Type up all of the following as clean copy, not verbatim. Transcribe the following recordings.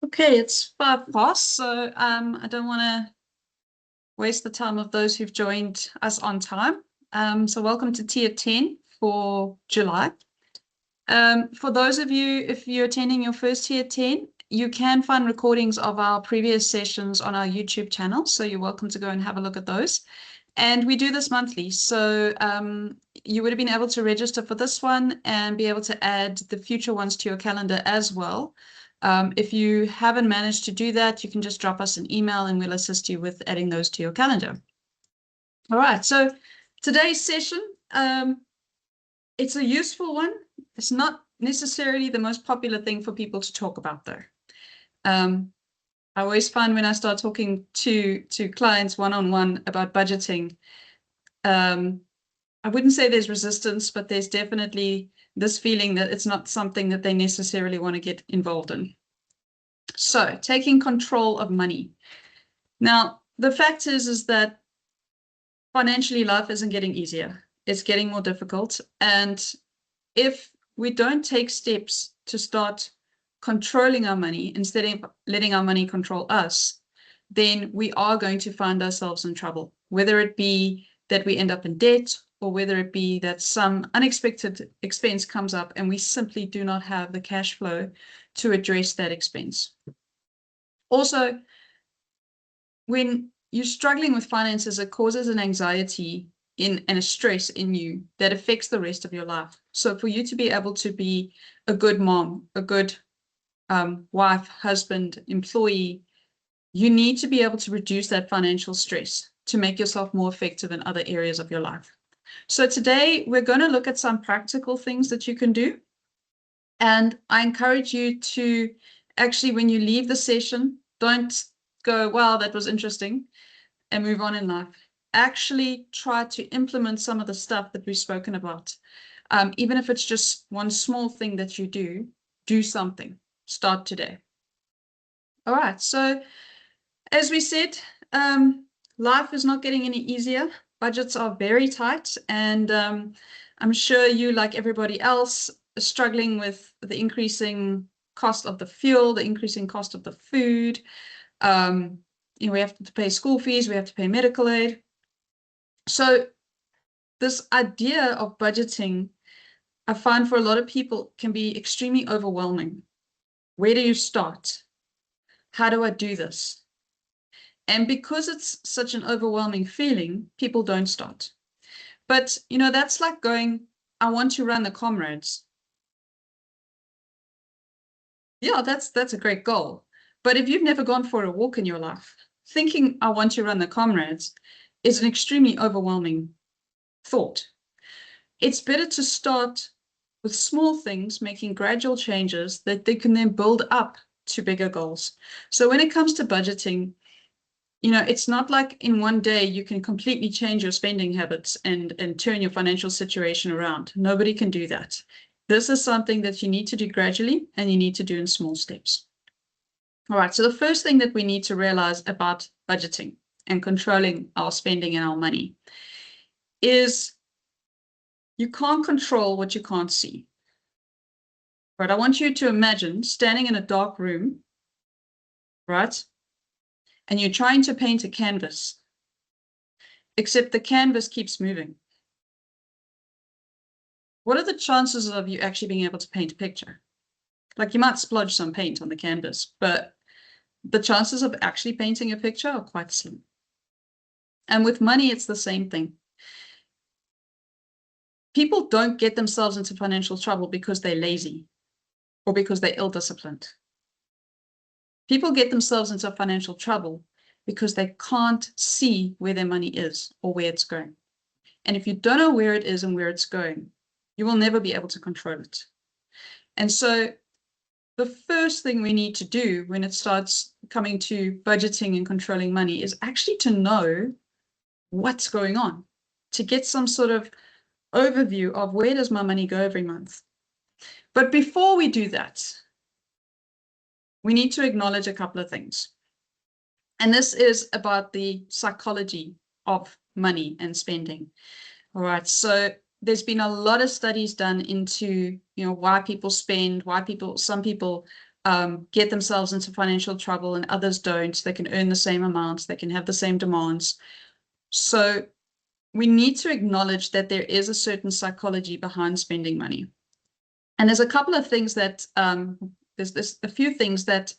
Okay, it's 5 past, so I don't want to waste the time of those who've joined us on time. So welcome to Tier 10 for July. For those of you, if you're attending your first Tier 10, you can find recordings of our previous sessions on our YouTube channel, so you're welcome to go and have a look at those. And we do this monthly, so you would have been able to register for this one and be able to add the future ones to your calendar as well. If you haven't managed to do that, you can just drop us an email and we'll assist you with adding those to your calendar. All right, so today's session, it's a useful one. It's not necessarily the most popular thing for people to talk about, though. I always find when I start talking to clients one-on-one about budgeting, I wouldn't say there's resistance, but there's definitely this feeling that it's not something that they necessarily want to get involved in. So taking control of money. Now, the fact is that financially life isn't getting easier. It's getting more difficult. And if we don't take steps to start controlling our money instead of letting our money control us, then we are going to find ourselves in trouble, whether it be that we end up in debt or whether it be that some unexpected expense comes up and we simply do not have the cash flow to address that expense. Also, when you're struggling with finances, it causes an anxiety and a stress in you that affects the rest of your life. So for you to be able to be a good mom, a good wife, husband, employee, you need to be able to reduce that financial stress to make yourself more effective in other areas of your life. So today we're going to look at some practical things that you can do. And I encourage you to actually, when you leave the session, don't go, wow, that was interesting, and move on in life. Actually try to implement some of the stuff that we've spoken about. Even if it's just one small thing that you do something. Start today. All right, so as we said, life is not getting any easier. Budgets are very tight, and I'm sure you, like everybody else, are struggling with the increasing cost of the fuel, the increasing cost of the food. We have to pay school fees, we have to pay medical aid. So this idea of budgeting, I find for a lot of people can be extremely overwhelming. Where do you start? How do I do this? And because it's such an overwhelming feeling, people don't start. But, that's like going, I want to run the Comrades. Yeah, that's a great goal. But if you've never gone for a walk in your life, thinking I want to run the Comrades is an extremely overwhelming thought. It's better to start with small things, making gradual changes that they can then build up to bigger goals. So when it comes to budgeting, it's not like in one day you can completely change your spending habits and turn your financial situation around. Nobody can do that. This is something that you need to do gradually and you need to do in small steps. All right, so the first thing that we need to realize about budgeting and controlling our spending and our money is you can't control what you can't see. Right, I want you to imagine standing in a dark room, right? And you're trying to paint a canvas, except the canvas keeps moving. What are the chances of you actually being able to paint a picture? Like, you might splodge some paint on the canvas, but the chances of actually painting a picture are quite slim. And with money, it's the same thing. People don't get themselves into financial trouble because they're lazy or because they're ill-disciplined. People get themselves into financial trouble because they can't see where their money is or where it's going. And if you don't know where it is and where it's going, you will never be able to control it. And so the first thing we need to do when it starts coming to budgeting and controlling money is actually to know what's going on, to get some sort of overview of where does my money go every month. But before we do that, we need to acknowledge a couple of things. And this is about the psychology of money and spending. All right, so there's been a lot of studies done into, why people spend, some people get themselves into financial trouble and others don't. They can earn the same amount, they can have the same demands. So we need to acknowledge that there is a certain psychology behind spending money. And there's a couple of things that, there's a few things that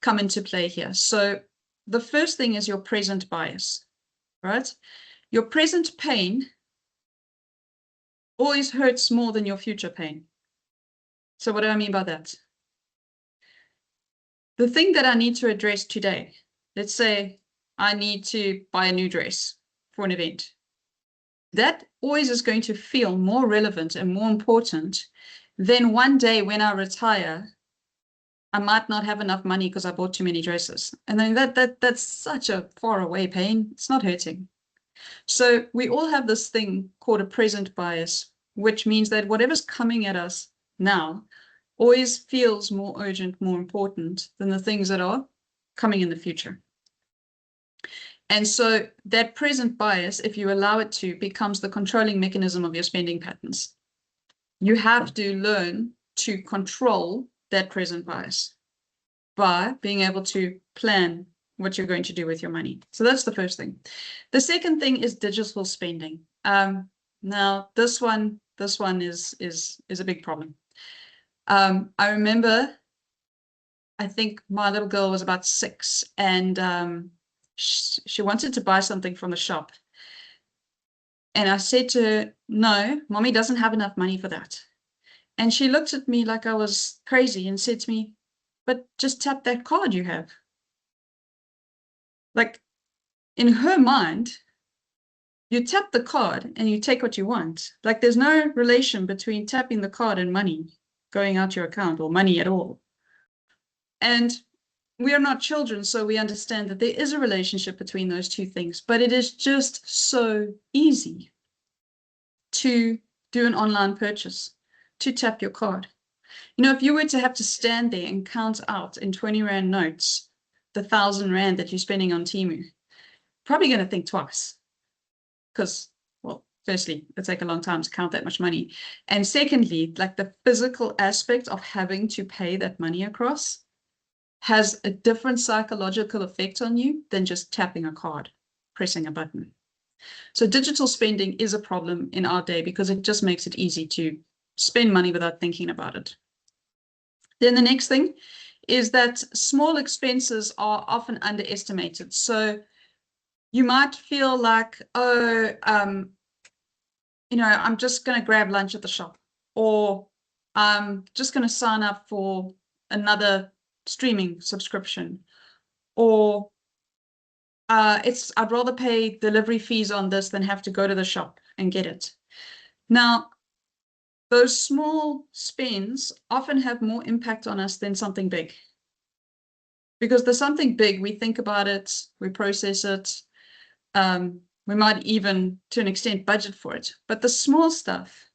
come into play here. So the first thing is your present bias, right? Your present pain always hurts more than your future pain. So what do I mean by that? The thing that I need to address today, let's say I need to buy a new dress for an event. That always is going to feel more relevant and more important than one day when I retire, I might not have enough money because I bought too many dresses. And then that's such a far away pain. It's not hurting. So we all have this thing called a present bias, which means that whatever's coming at us now always feels more urgent, more important than the things that are coming in the future. And so that present bias, if you allow it to, becomes the controlling mechanism of your spending patterns. You have to learn to control that present bias by being able to plan what you're going to do with your money. So that's the first thing. The second thing is digital spending. Now this one is a big problem. I remember, I think my little girl was about 6, and she wanted to buy something from the shop. And I said to her, no, mommy doesn't have enough money for that. And she looked at me like I was crazy and said to me, but just tap that card you have. Like, in her mind, you tap the card and you take what you want. Like, there's no relation between tapping the card and money going out your account, or money at all. And we are not children, so we understand that there is a relationship between those two things, but it is just so easy to do an online purchase, to tap your card. You know, if you were to have to stand there and count out in 20 Rand notes the 1,000 Rand that you're spending on Temu, probably going to think twice. Because, well, firstly, it'll take a long time to count that much money. And secondly, like, the physical aspect of having to pay that money across has a different psychological effect on you than just tapping a card, pressing a button. So digital spending is a problem in our day because it just makes it easy to spend money without thinking about it. Then the next thing is that small expenses are often underestimated. So you might feel like, oh, you know, I'm just going to grab lunch at the shop, or I'm just going to sign up for another streaming subscription, or I'd rather pay delivery fees on this than have to go to the shop and get it. Now, those small spends often have more impact on us than something big. Because there's something big, we think about it, we process it, we might even, to an extent, budget for it. But the small stuff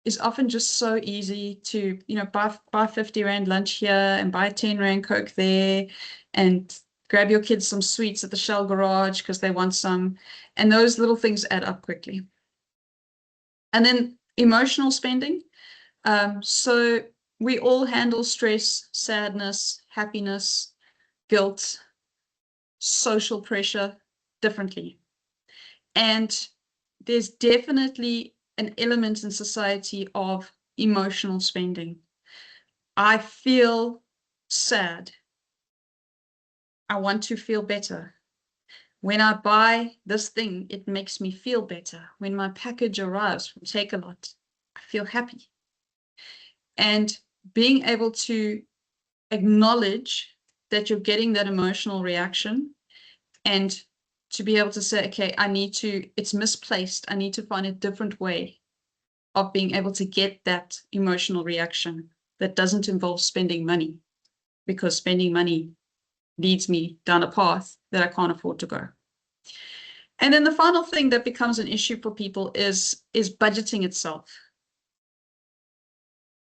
is often just so easy to, you know, buy 50 Rand lunch here and buy 10 Rand Coke there, and grab your kids some sweets at the Shell garage because they want some. And those little things add up quickly. And then emotional spending. So we all handle stress, sadness, happiness, guilt, social pressure differently. And there's definitely an element in society of emotional spending. I feel sad. I want to feel better. When I buy this thing, it makes me feel better. When my package arrives from Takealot, I feel happy. And being able to acknowledge that you're getting that emotional reaction, and to be able to say, okay, it's misplaced. I need to find a different way of being able to get that emotional reaction that doesn't involve spending money, because spending money leads me down a path that I can't afford to go. And then the final thing that becomes an issue for people is budgeting itself.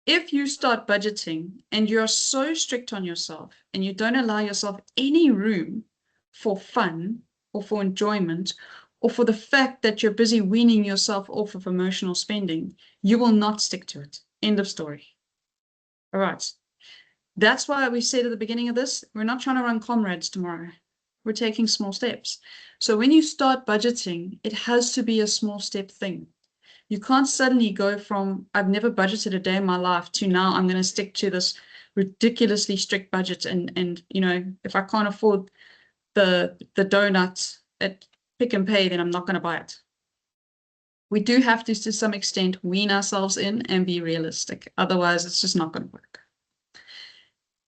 If you start budgeting and you're so strict on yourself and you don't allow yourself any room for fun or for enjoyment, or for the fact that you're busy weaning yourself off of emotional spending, you will not stick to it. End of story. All right. That's why we said at the beginning of this, we're not trying to run comrades tomorrow. We're taking small steps. So when you start budgeting, it has to be a small step thing. You can't suddenly go from, I've never budgeted a day in my life, to now I'm going to stick to this ridiculously strict budget. And you know, if I can't afford the donuts at Pick and Pay, then I'm not going to buy it. We do have to some extent, wean ourselves in and be realistic. Otherwise, it's just not going to work.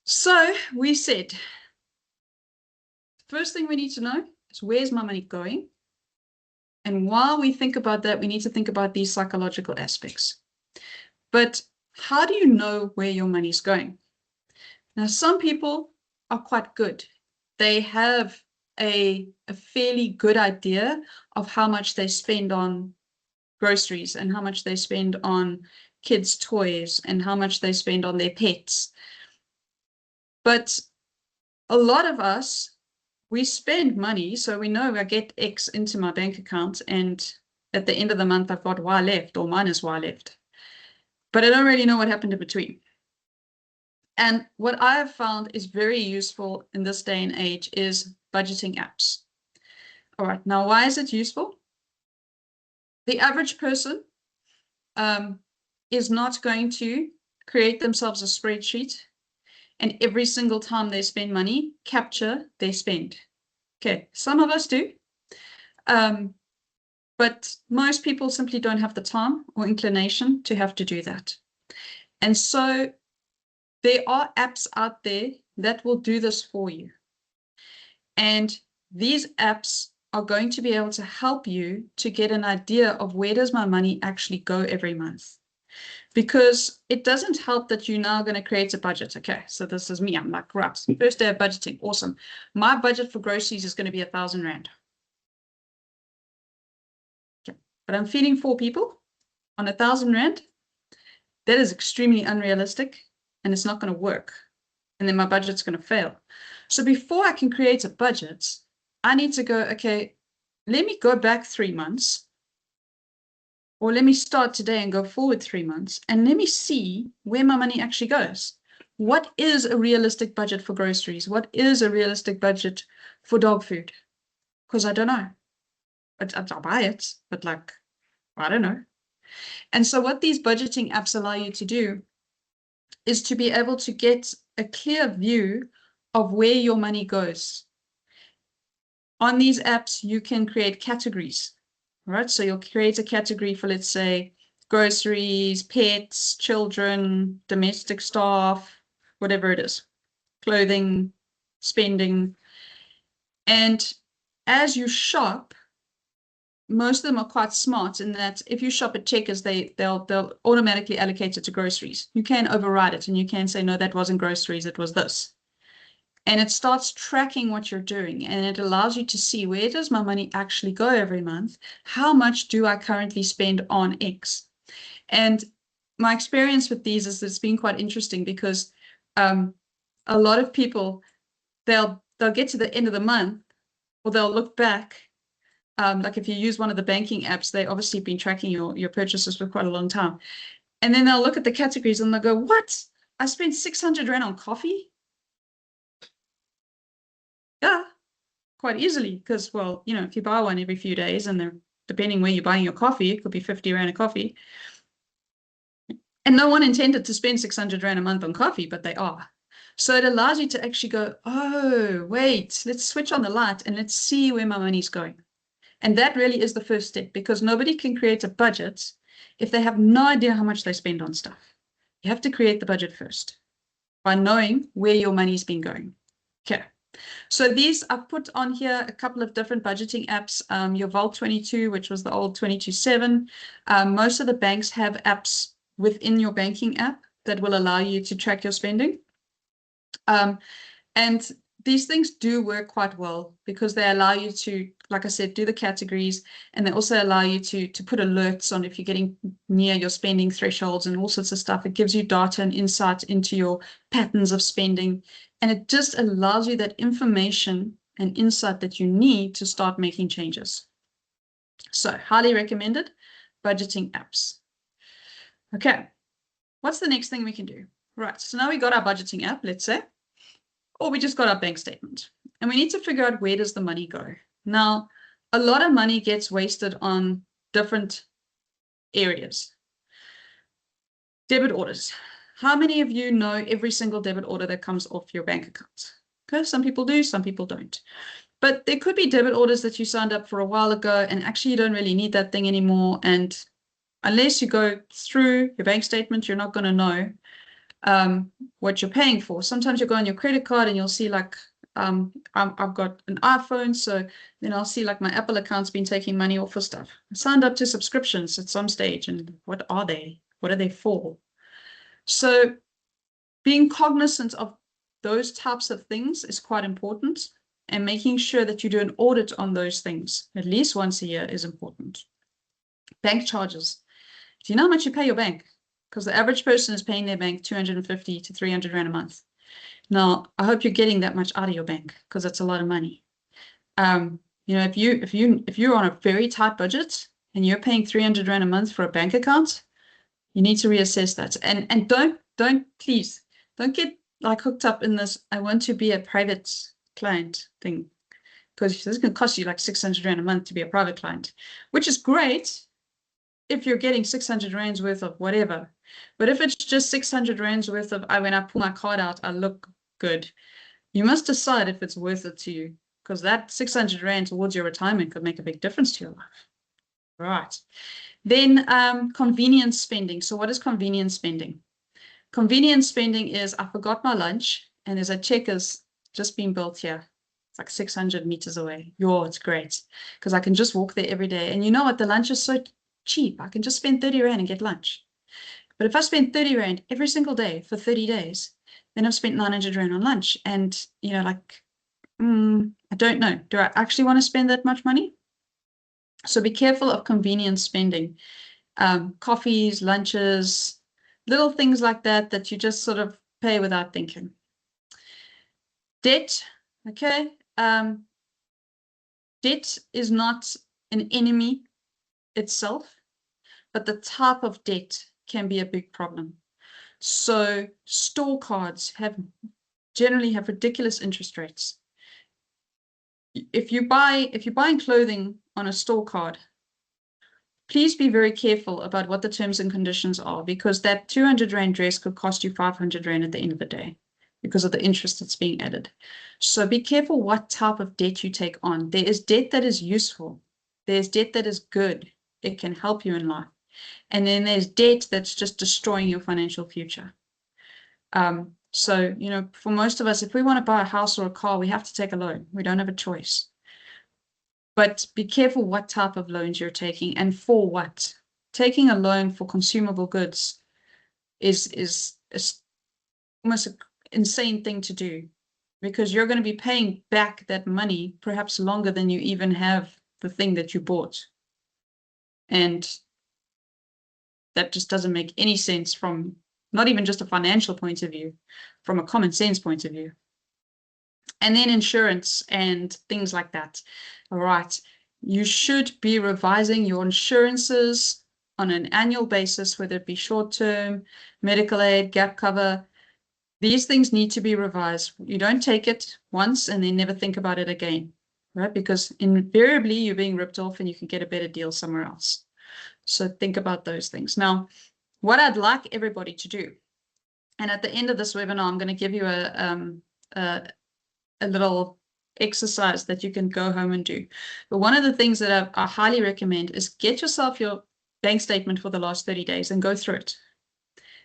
So we said, first thing we need to know is, where's my money going? And while we think about that, we need to think about these psychological aspects. But how do you know where your money's going? Now, some people are quite good. They have a fairly good idea of how much they spend on groceries and how much they spend on kids' toys and how much they spend on their pets. But a lot of us, we spend money, so we know I get X into my bank account, and at the end of the month, I've got Y left or minus Y left. But I don't really know what happened in between. And what I have found is very useful in this day and age is budgeting apps. All right, now why is it useful? The average person is not going to create themselves a spreadsheet and every single time they spend money, capture their spend. Okay, some of us do, but most people simply don't have the time or inclination to have to do that. And so there are apps out there that will do this for you. And these apps are going to be able to help you to get an idea of, where does my money actually go every month? Because it doesn't help that you're now going to create a budget. Okay, so this is me. I'm like, right, first day of budgeting. Awesome. My budget for groceries is going to be 1,000 Rand. Okay, but I'm feeding 4 people on 1,000 Rand. That is extremely unrealistic and it's not going to work. And then my budget's going to fail. So before I can create a budget, I need to go, okay, let me go back 3 months. Or let me start today and go forward 3 months, and let me see where my money actually goes. What is a realistic budget for groceries? What is a realistic budget for dog food? Because I don't know. I'll buy it, but like, I don't know. And so what these budgeting apps allow you to do is to be able to get a clear view of where your money goes. On these apps, you can create categories. Right, so you'll create a category for, let's say, groceries, pets, children, domestic staff, whatever it is, clothing, spending. And as you shop, most of them are quite smart in that if you shop at Checkers, they'll automatically allocate it to groceries. You can override it and you can say, no, that wasn't groceries, it was this. And it starts tracking what you're doing, and it allows you to see, where does my money actually go every month? How much do I currently spend on X? And my experience with these is it's been quite interesting, because a lot of people, they'll get to the end of the month, or they'll look back. Like if you use one of the banking apps, they obviously been tracking your purchases for quite a long time. And then they'll look at the categories and they'll go, what? I spent 600 Rand on coffee? Yeah, quite easily, because, well, you know, if you buy one every few days, and they're, depending where you're buying your coffee, it could be 50 Rand a coffee. And no one intended to spend 600 Rand a month on coffee, but they are. So it allows you to actually go, oh, wait, let's switch on the light and let's see where my money's going. And that really is the first step, because nobody can create a budget if they have no idea how much they spend on stuff. You have to create the budget first by knowing where your money's been going. Okay. So these, I've put on here a couple of different budgeting apps. Your Vault 22, which was the old 22/7. Most of the banks have apps within your banking app that will allow you to track your spending. And these things do work quite well, because they allow you to, like I said, do the categories, and they also allow you to put alerts on if you're getting near your spending thresholds and all sorts of stuff. It gives you data and insight into your patterns of spending, and it just allows you that information and insight that you need to start making changes. So highly recommended budgeting apps. Okay, what's the next thing we can do? Right, so now we got our budgeting app, let's say, or we just got our bank statement. And we need to figure out, where does the money go? Now, a lot of money gets wasted on different areas. Debit orders. How many of you know every single debit order that comes off your bank account? Okay, some people do, some people don't. But there could be debit orders that you signed up for a while ago, and actually you don't really need that thing anymore. And unless you go through your bank statement, you're not going to know what you're paying for. Sometimes you go on your credit card and you'll see like, I've got an iPhone, so then I'll see like my Apple account's been taking money off for stuff. I signed up to subscriptions at some stage, and what are they? What are they for? So being cognizant of those types of things is quite important, and making sure that you do an audit on those things at least once a year is important. Bank charges. Do you know how much you pay your bank? Because the average person is paying their bank 250 to 300 Rand a month. Now, I hope you're getting that much out of your bank, because it's a lot of money. You know, if you're on a very tight budget and you're paying 300 Rand a month for a bank account, you need to reassess that. And please don't get like hooked up in this, I want to be a private client thing, because this is going to cost you like 600 Rand a month to be a private client, which is great if you're getting 600 Rands worth of whatever. But if it's just 600 Rands worth of, when I pull my card out, I look good, you must decide if it's worth it to you, because that 600 Rand towards your retirement could make a big difference to your life. Right. Then convenience spending. So what is convenience spending? Convenience spending is, I forgot my lunch, and there's a Checkers just being built here. It's like 600 meters away. It's great, because I can just walk there every day. And you know what? The lunch is so cheap. I can just spend 30 Rand and get lunch. But if I spend 30 Rand every single day for 30 days, then I've spent 900 Rand on lunch. And, you know, like, I don't know. Do I actually want to spend that much money? So be careful of convenience spending. Coffees, lunches, little things like that, that you just sort of pay without thinking. Debt, okay. Debt is not an enemy itself, but the type of debt can be a big problem. So store cards generally have ridiculous interest rates. If you're buying clothing on a store card, please be very careful about what the terms and conditions are, because that 200 Rand dress could cost you 500 Rand at the end of the day because of the interest that's being added. So be careful what type of debt you take on. There is debt that is useful. There's debt that is good. It can help you in life. And then there's debt that's just destroying your financial future. So, you know, for most of us, if we want to buy a house or a car, we have to take a loan. We don't have a choice. But be careful what type of loans you're taking and for what. Taking a loan for consumable goods is almost an insane thing to do, because you're going to be paying back that money perhaps longer than you even have the thing that you bought. And that just doesn't make any sense from not even just a financial point of view, from a common sense point of view. And then insurance and things like that. All right. You should be revising your insurances on an annual basis, whether it be short-term, medical aid, gap cover. These things need to be revised. You don't take it once and then never think about it again, right? Because invariably you're being ripped off and you can get a better deal somewhere else. So think about those things. Now, what I'd like everybody to do, and at the end of this webinar, I'm going to give you a little exercise that you can go home and do. But one of the things that I highly recommend is get yourself your bank statement for the last 30 days and go through it.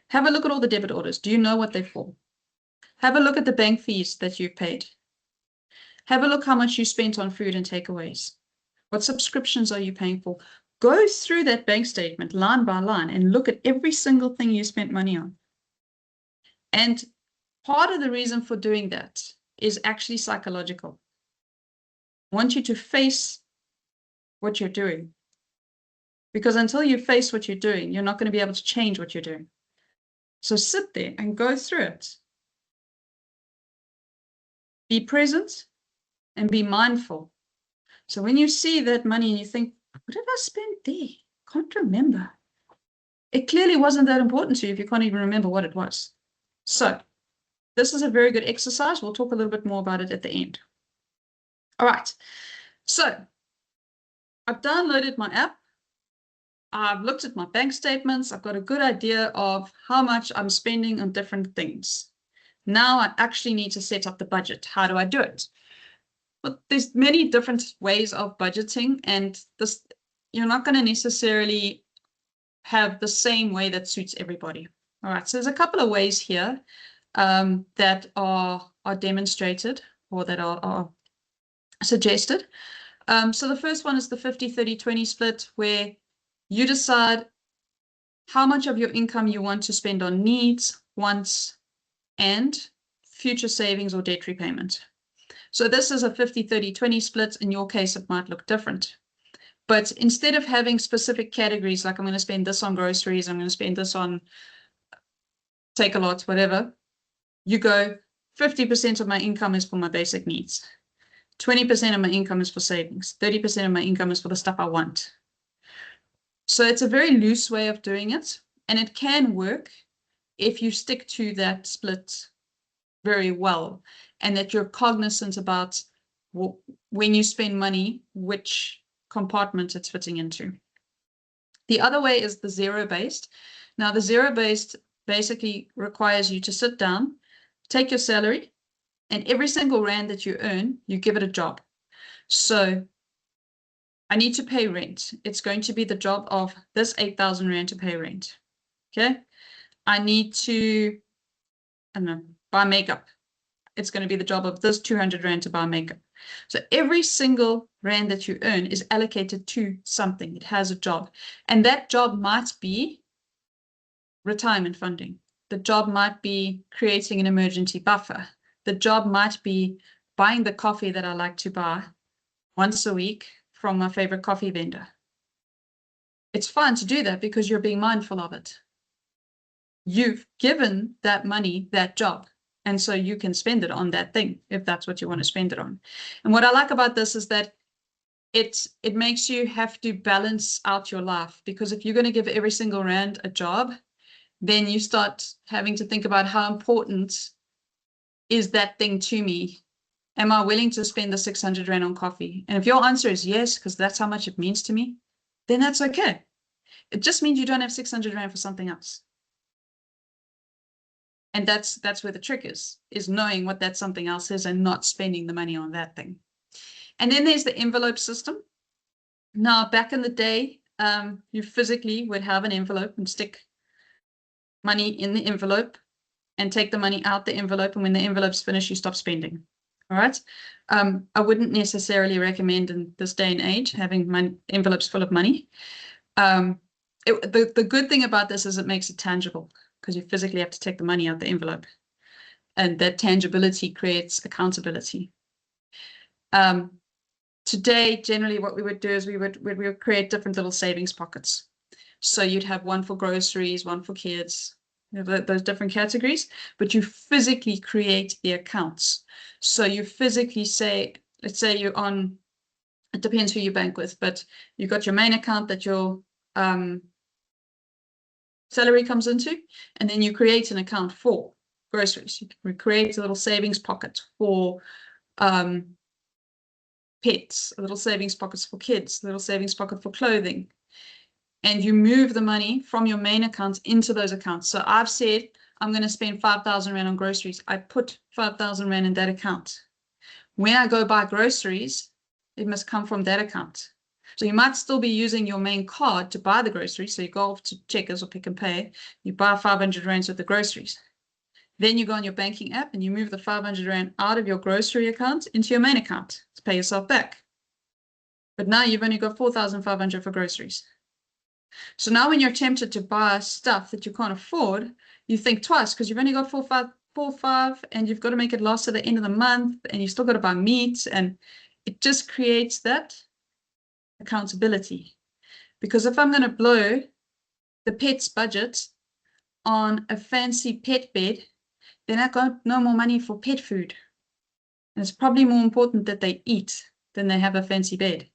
Have a look at all the debit orders. Do you know what they're for? Have a look at the bank fees that you've paid. Have a look how much you spent on food and takeaways. What subscriptions are you paying for? Go through that bank statement line by line and look at every single thing you spent money on. And part of the reason for doing that is actually psychological. I want you to face what you're doing. Because until you face what you're doing, you're not going to be able to change what you're doing. So sit there and go through it. Be present and be mindful. So when you see that money and you think, what did I spend there? Can't remember. It clearly wasn't that important to you if you can't even remember what it was. So this is a very good exercise. We'll talk a little bit more about it at the end. All right. So I've downloaded my app. I've looked at my bank statements. I've got a good idea of how much I'm spending on different things. Now I actually need to set up the budget. How do I do it? Well, there's many different ways of budgeting, and this, you're not going to necessarily have the same way that suits everybody. All right, so there's a couple of ways here that are demonstrated or that are suggested. So the first one is the 50-30-20 split, where you decide how much of your income you want to spend on needs, wants, and future savings or debt repayment. So this is a 50-30-20 split. In your case, it might look different. But instead of having specific categories, like I'm going to spend this on groceries, I'm going to spend this on Takealot, whatever, you go 50% of my income is for my basic needs. 20% of my income is for savings. 30% of my income is for the stuff I want. So it's a very loose way of doing it. And it can work if you stick to that split very well, and that you're cognizant about when you spend money, which compartment it's fitting into. The other way is the zero-based. Now, the zero-based basically requires you to sit down, take your salary, and every single rand that you earn, you give it a job. So I need to pay rent. It's going to be the job of this 8,000 rand to pay rent. Okay. I need to, I don't know, buy makeup. It's going to be the job of this 200 rand to buy makeup. So every single rand that you earn is allocated to something. It has a job. And that job might be retirement funding. The job might be creating an emergency buffer. The job might be buying the coffee that I like to buy once a week from my favorite coffee vendor. It's fine to do that because you're being mindful of it. You've given that money that job. And so you can spend it on that thing if that's what you want to spend it on. And what I like about this is that it makes you have to balance out your life, because if you're going to give every single rand a job, then you start having to think about how important is that thing to me. Am I willing to spend the 600 rand on coffee? And if your answer is yes, because that's how much it means to me, then that's okay. It just means you don't have 600 rand for something else. And that's where the trick is knowing what that something else is and not spending the money on that thing. And then there's the envelope system. Now, back in the day, you physically would have an envelope and stick money in the envelope and take the money out the envelope. And when the envelope's finished, you stop spending. All right. I wouldn't necessarily recommend in this day and age having my envelopes full of money. The good thing about this is it makes it tangible, because you physically have to take the money out the envelope. And that tangibility creates accountability. Today, generally what we would do is we would create different little savings pockets. So you'd have one for groceries, one for kids, those different categories, but you physically create the accounts. So you physically say, let's say you're on, it depends who you bank with, but you've got your main account that your salary comes into, and then you create an account for groceries. You create a little savings pocket for pets, a little savings pockets for kids, a little savings pocket for clothing. And you move the money from your main account into those accounts. So I've said I'm going to spend 5,000 rand on groceries. I put 5,000 rand in that account. When I go buy groceries, it must come from that account. So you might still be using your main card to buy the groceries. So you go off to Checkers or Pick n Pay, you buy 500 rands worth of groceries. Then you go on your banking app and you move the 500 rand out of your grocery account into your main account to pay yourself back. But now you've only got 4,500 for groceries. So now when you're tempted to buy stuff that you can't afford, you think twice, because you've only got 4,500 and you've got to make it last at the end of the month, and you still got to buy meat, and it just creates that accountability. Because if I'm going to blow the pet's budget on a fancy pet bed, then I got no more money for pet food. And it's probably more important that they eat than they have a fancy bed.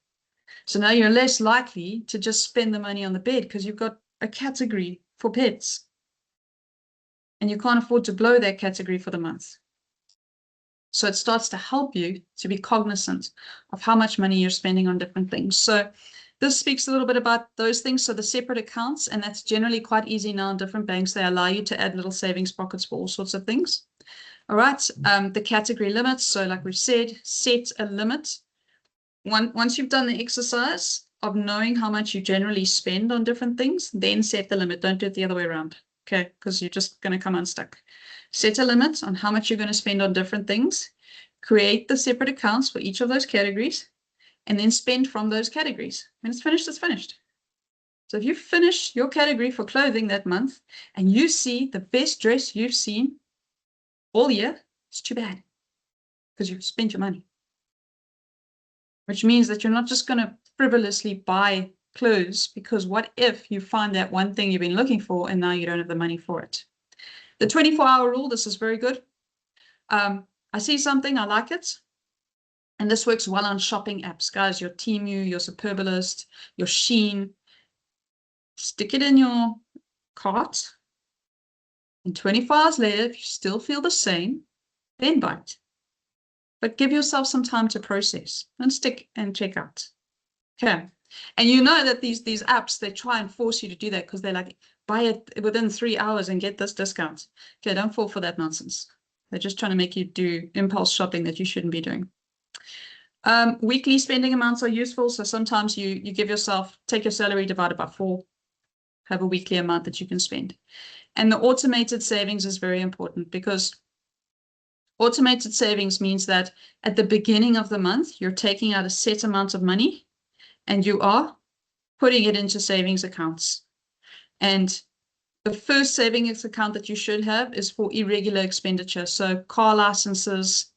So now you're less likely to just spend the money on the bed because you've got a category for pets. and you can't afford to blow that category for the month. So it starts to help you to be cognizant of how much money you're spending on different things. So this speaks a little bit about those things. So the separate accounts, and that's generally quite easy now in different banks. They allow you to add little savings pockets for all sorts of things. All right. The category limits. So like we've said, set a limit. Once you've done the exercise of knowing how much you generally spend on different things, then set the limit. Don't do it the other way around. Okay, because you're just going to come unstuck. Set a limit on how much you're going to spend on different things. Create the separate accounts for each of those categories, and then spend from those categories. When it's finished, it's finished. So if you finish your category for clothing that month and you see the best dress you've seen all year, it's too bad because you've spent your money. Which means that you're not just going to frivolously buy clothes, because what if you find that one thing you've been looking for and now you don't have the money for it? The 24-hour rule, this is very good. I see something, I like it. And this works well on shopping apps, guys, your Temu, your Superbalist, your Shein. Stick it in your cart. And 24 hours later, if you still feel the same, then buy it. But give yourself some time to process and stick and check out. Okay. And you know that these apps, they try and force you to do that because they're like, buy it within 3 hours and get this discount. Okay, don't fall for that nonsense. They're just trying to make you do impulse shopping that you shouldn't be doing. Weekly spending amounts are useful. So sometimes you give yourself, take your salary divided by 4, have a weekly amount that you can spend. And the automated savings is very important, because automated savings means that at the beginning of the month, you're taking out a set amount of money and you are putting it into savings accounts. And the first savings account that you should have is for irregular expenditure. So car licenses,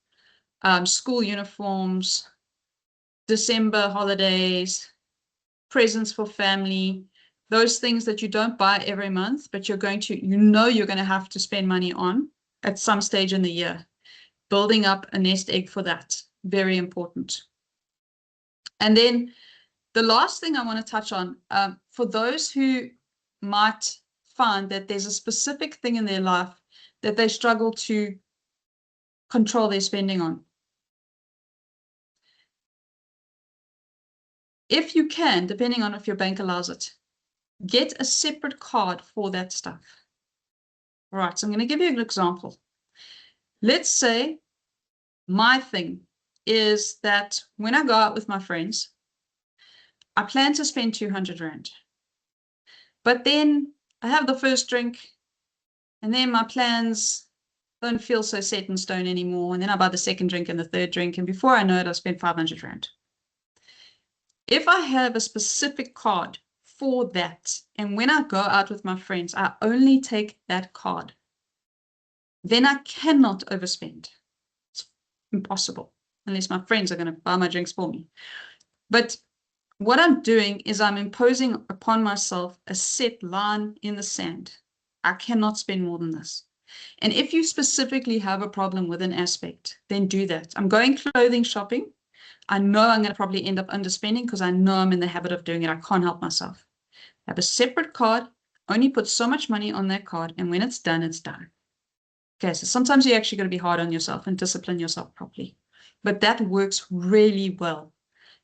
school uniforms, December holidays, presents for family, those things that you don't buy every month, but you're going to, you're going to have to spend money on at some stage in the year. Building up a nest egg for that, very important. And then the last thing I want to touch on, for those who might find that there's a specific thing in their life that they struggle to control their spending on. If you can, depending on if your bank allows it, get a separate card for that stuff. All right, so I'm going to give you an example. Let's say my thing is that when I go out with my friends, I plan to spend 200 Rand. But then I have the first drink, and then my plans don't feel so set in stone anymore. And then I buy the second drink and the third drink, and before I know it, I've spent 500 Rand. If I have a specific card for that, and when I go out with my friends, I only take that card, then I cannot overspend. It's impossible, unless my friends are going to buy my drinks for me. But what I'm doing is I'm imposing upon myself a set line in the sand. I cannot spend more than this. And if you specifically have a problem with an aspect, then do that. I'm going clothing shopping. I know I'm going to probably end up underspending because I know I'm in the habit of doing it. I can't help myself. Have a separate card, only put so much money on that card, and when it's done, it's done. Okay, so sometimes you're actually going to be hard on yourself and discipline yourself properly. But that works really well,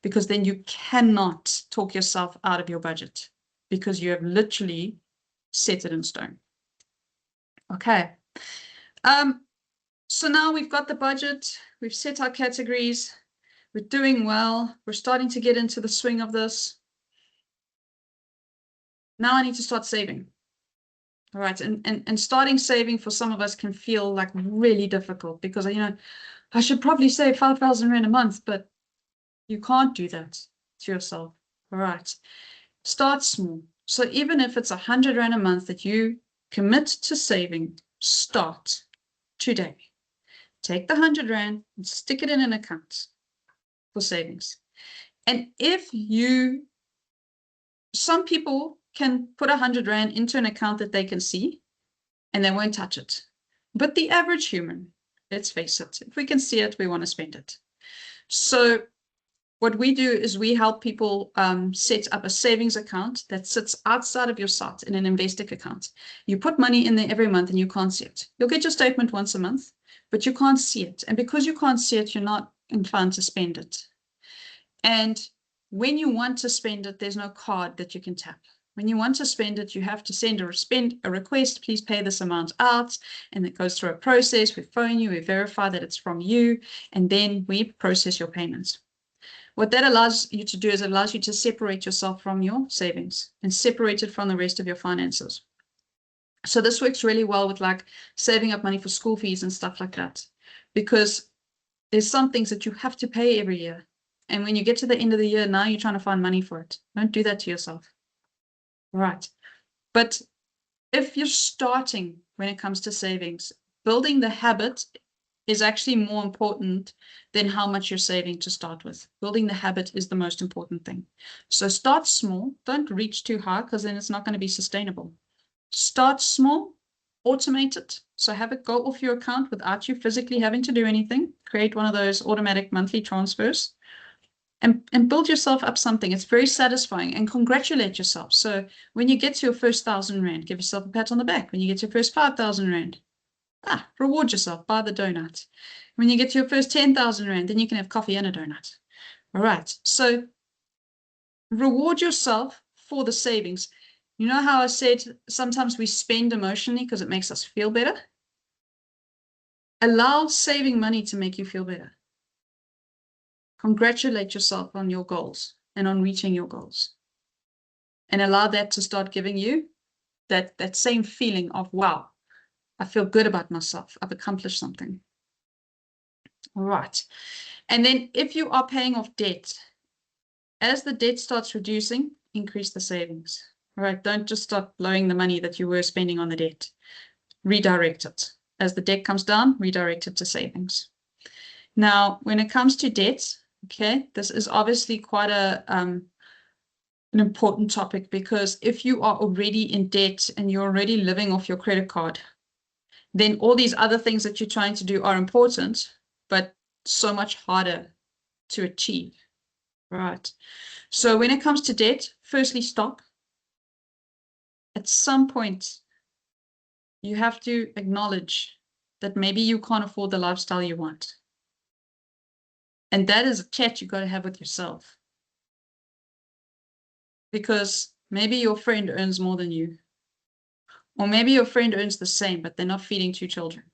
because then you cannot talk yourself out of your budget because you have literally set it in stone. Okay. So now we've got the budget, we've set our categories, we're doing well, we're starting to get into the swing of this. Now I need to start saving. All right, and starting saving for some of us can feel like really difficult because, I should probably save 5,000 Rand a month, but you can't do that to yourself. All right, start small. So even if it's 100 Rand a month that you commit to saving, start today. Take the 100 Rand and stick it in an account for savings. And some people can put 100 Rand into an account that they can see and they won't touch it. But the average human, let's face it, if we can see it, we want to spend it. So what we do is we help people set up a savings account that sits outside of your site in an Investec account. You put money in there every month and you can't see it. You'll get your statement once a month, but you can't see it. And because you can't see it, you're not inclined to spend it. And when you want to spend it, there's no card that you can tap. When you want to spend it, you have to send a request, please pay this amount out. And it goes through a process. We phone you, we verify that it's from you, and then we process your payments. What that allows you to do is it allows you to separate yourself from your savings and separate it from the rest of your finances. So this works really well with like saving up money for school fees and stuff like that, because there's some things that you have to pay every year. And when you get to the end of the year, now you're trying to find money for it. Don't do that to yourself. Right. But if you're starting when it comes to savings, building the habit is actually more important than how much you're saving to start with. Building the habit is the most important thing. So start small. Don't reach too high, because then it's not going to be sustainable. Start small, automate it. So have it go off your account without you physically having to do anything. Create one of those automatic monthly transfers. And build yourself up something. It's very satisfying, and congratulate yourself. So when you get to your first 1,000 Rand, give yourself a pat on the back. When you get to your first 5,000 Rand, reward yourself, buy the donut. When you get to your first 10,000 Rand, then you can have coffee and a donut. All right. So reward yourself for the savings. You know how I said sometimes we spend emotionally because it makes us feel better? Allow saving money to make you feel better. Congratulate yourself on your goals and on reaching your goals. And allow that to start giving you that same feeling of, wow, I feel good about myself. I've accomplished something. All right. And then if you are paying off debt, as the debt starts reducing, increase the savings. All right. Don't just start blowing the money that you were spending on the debt. Redirect it. As the debt comes down, redirect it to savings. Now, when it comes to debt, okay, this is obviously quite an important topic, because if you are already in debt and you're already living off your credit card, then all these other things that you're trying to do are important, but so much harder to achieve. Right. So when it comes to debt, firstly, stop. At some point, you have to acknowledge that maybe you can't afford the lifestyle you want. And that is a chat you've got to have with yourself. Because maybe your friend earns more than you. Or maybe your friend earns the same, but they're not feeding 2 children.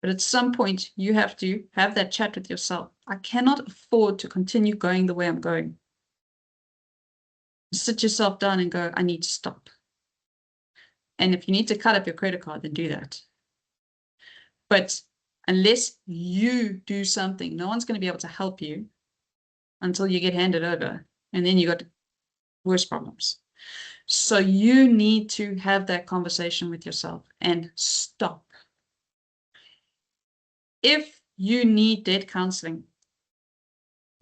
But at some point, you have to have that chat with yourself. I cannot afford to continue going the way I'm going. Sit yourself down and go, I need to stop. And if you need to cut up your credit card, then do that. But unless you do something, no one's going to be able to help you until you get handed over. And then you got worse problems. So you need to have that conversation with yourself and stop. If you need debt counseling,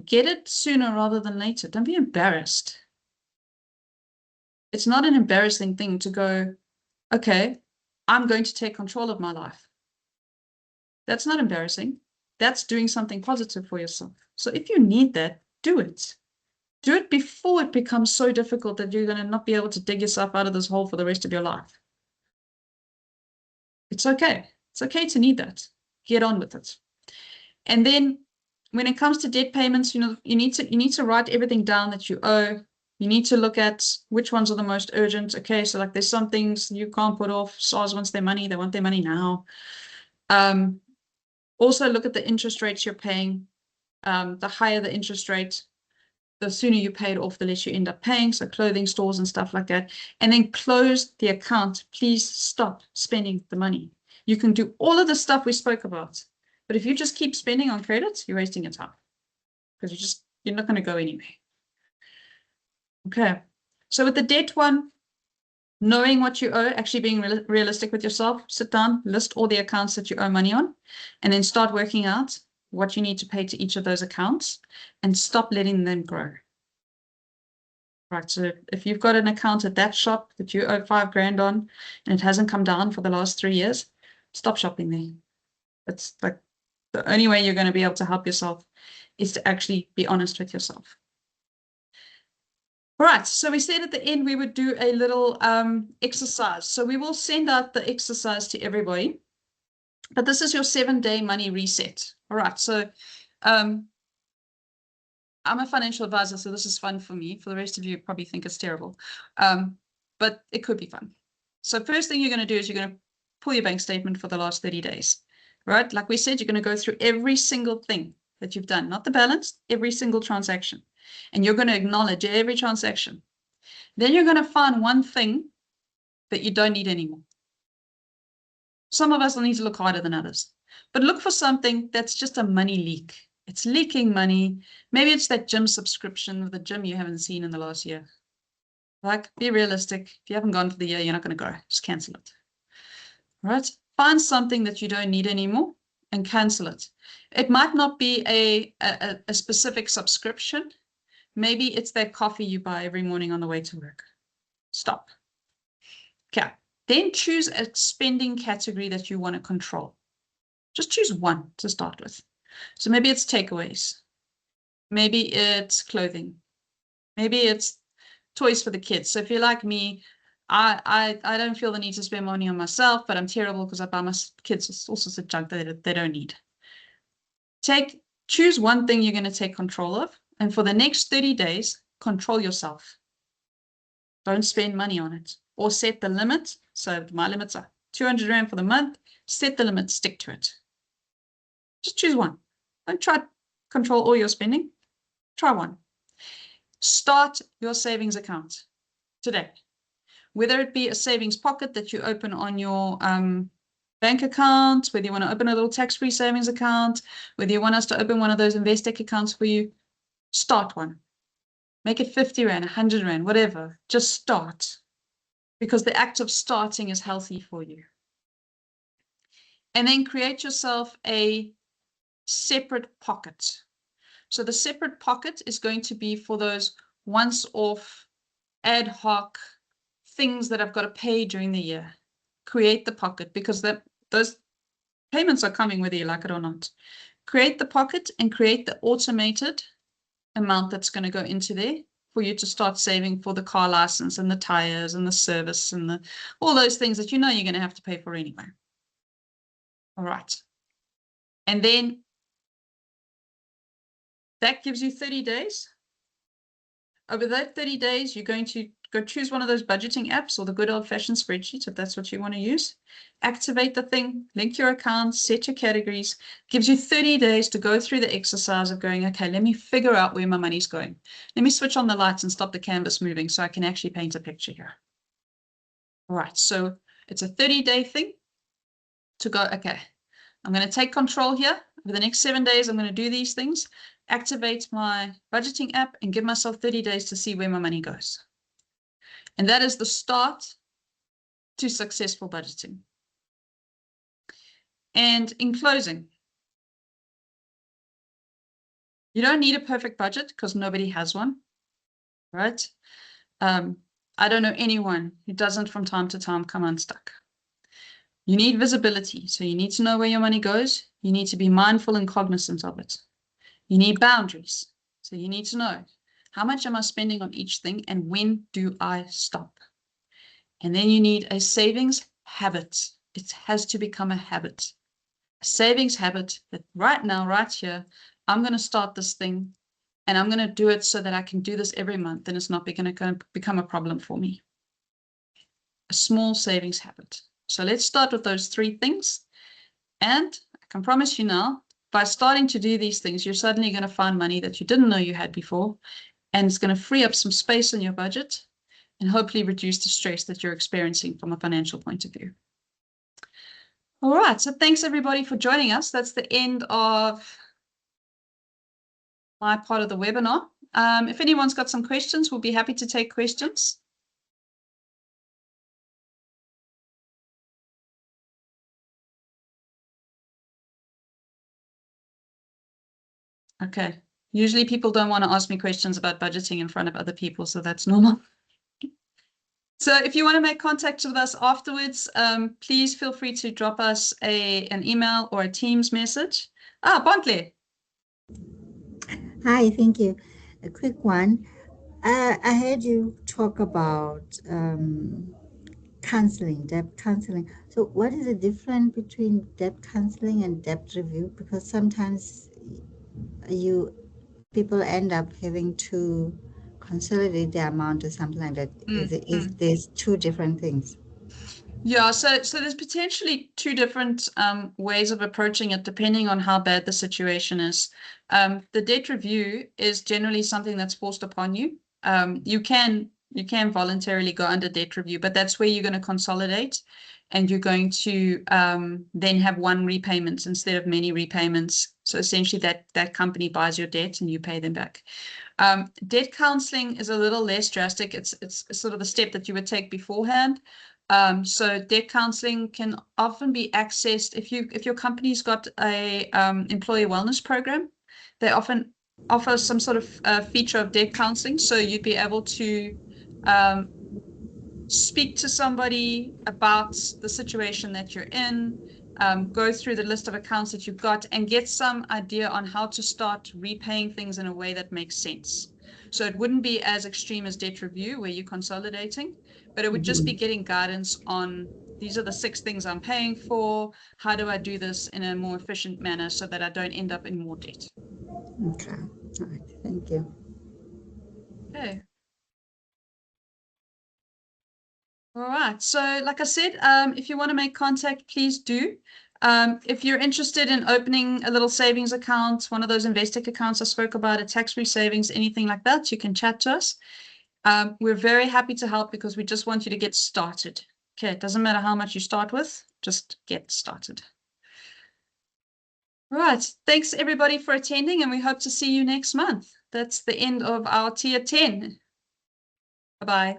get it sooner rather than later. Don't be embarrassed. It's not an embarrassing thing to go, okay, I'm going to take control of my life. That's not embarrassing. That's doing something positive for yourself. So if you need that, do it. Do it before it becomes so difficult that you're going to not be able to dig yourself out of this hole for the rest of your life. It's okay. It's okay to need that. Get on with it. And then when it comes to debt payments, you need to write everything down that you owe. You need to look at which ones are the most urgent. Okay, so like there's some things you can't put off. SARS wants their money. They want their money now. Also look at the interest rates you're paying. The higher the interest rate, the sooner you pay it off, the less you end up paying. So clothing stores and stuff like that. And then close the account. Please stop spending the money. You can do all of the stuff we spoke about. But if you just keep spending on credit, you're wasting your time. Because you're not going to go anywhere. Okay. So with the debt one, knowing what you owe, actually being realistic with yourself, sit down, list all the accounts that you owe money on, and then start working out what you need to pay to each of those accounts and stop letting them grow. Right, so if you've got an account at that shop that you owe 5 grand on and it hasn't come down for the last 3 years, stop shopping there. It's like the only way you're going to be able to help yourself is to actually be honest with yourself. All right, so we said at the end we would do a little exercise. So we will send out the exercise to everybody. But this is your 7-day money reset. All right, so I'm a financial advisor, so this is fun for me. For the rest of you, probably think it's terrible, but it could be fun. So first thing you're going to do is you're going to pull your bank statement for the last 30 days, right? Like we said, you're going to go through every single thing that you've done, not the balance, every single transaction. And you're going to acknowledge every transaction. Then you're going to find one thing that you don't need anymore. Some of us will need to look harder than others, but look for something that's just a money leak. It's leaking money. Maybe it's that gym subscription of the gym you haven't seen in the last year. Like, be realistic. If you haven't gone for the year, you're not going to go. Just cancel it. All right? Find something that you don't need anymore and cancel it. It might not be a specific subscription. Maybe it's that coffee you buy every morning on the way to work. Stop. Okay. Then choose a spending category that you want to control. Just choose one to start with. So maybe it's takeaways. Maybe it's clothing. Maybe it's toys for the kids. So if you're like me, I don't feel the need to spend money on myself, but I'm terrible because I buy my kids all sorts of junk that they don't need. Choose one thing you're going to take control of. And for the next 30 days, control yourself. Don't spend money on it. Or set the limit. So my limits are 200 Rand for the month. Set the limit, stick to it. Just choose one. Don't try to control all your spending. Try one. Start your savings account today. Whether it be a savings pocket that you open on your bank account, whether you want to open a little tax-free savings account, whether you want us to open one of those Investec accounts for you, start one. Make it 50 Rand, 100 Rand, whatever. Just start. Because the act of starting is healthy for you. And then create yourself a separate pocket. So the separate pocket is going to be for those once-off, ad hoc things that I've got to pay during the year. Create the pocket because those payments are coming whether you like it or not. Create the pocket and create the automated amount that's going to go into there for you to start saving for the car license and the tires and the service and all those things that you know you're going to have to pay for anyway. All right. And then that gives you 30 days. Over that 30 days, you're going to go choose one of those budgeting apps or the good old-fashioned spreadsheet if that's what you want to use. Activate the thing, link your accounts, set your categories. Gives you 30 days to go through the exercise of going, okay, let me figure out where my money's going. Let me switch on the lights and stop the canvas moving so I can actually paint a picture here. All right, so it's a 30-day thing to go, okay, I'm going to take control here. For the next 7 days, I'm going to do these things, activate my budgeting app, and give myself 30 days to see where my money goes. And that is the start to successful budgeting. And in closing, you don't need a perfect budget because nobody has one, right? I don't know anyone who doesn't from time to time come unstuck. You need visibility, so you need to know where your money goes. You need to be mindful and cognizant of it. You need boundaries, so you need to know how much am I spending on each thing and when do I stop? And then you need a savings habit. It has to become a habit. A savings habit that right now, right here, I'm going to start this thing and I'm going to do it so that I can do this every month and it's not going to become a problem for me. A small savings habit. So let's start with those 3 things. And I can promise you now, by starting to do these things, you're suddenly going to find money that you didn't know you had before. And it's going to free up some space in your budget and hopefully reduce the stress that you're experiencing from a financial point of view. All right, so thanks everybody for joining us. That's the end of my part of the webinar. If anyone's got some questions, we'll be happy to take questions. Okay. Usually people don't want to ask me questions about budgeting in front of other people, so that's normal. So if you want to make contact with us afterwards, please feel free to drop us an email or a Teams message. Bontle. Hi, thank you. A quick one. I heard you talk about counseling, debt counseling. So, what is the difference between debt counseling and debt review? Because sometimes you people end up having to consolidate the amount or something like that. Is Mm. there's two different things? Yeah, so there's potentially two different ways of approaching it depending on how bad the situation is. The debt review is generally something that's forced upon you. You can voluntarily go under debt review, but that's where you're going to consolidate, and you're going to then have one repayment instead of many repayments. So essentially, that company buys your debt and you pay them back. Debt counseling is a little less drastic. It's sort of a step that you would take beforehand. So debt counseling can often be accessed if your company's got a employee wellness program. They often offer some sort of feature of debt counseling, so you'd be able to um, speak to somebody about the situation that you're in, go through the list of accounts that you've got, and get some idea on how to start repaying things in a way that makes sense. So it wouldn't be as extreme as debt review where you're consolidating, but it would just be Mhm. getting guidance on these are the 6 things I'm paying for. How do I do this in a more efficient manner so that I don't end up in more debt? Okay. All right. Thank you. Okay. All right. So, like I said, if you want to make contact, please do. If you're interested in opening a little savings account, one of those Investec accounts I spoke about, a tax-free savings, anything like that, you can chat to us. We're very happy to help because we just want you to get started. Okay, it doesn't matter how much you start with, just get started. All right. Thanks everybody for attending, and we hope to see you next month. That's the end of our tier 10. Bye-bye.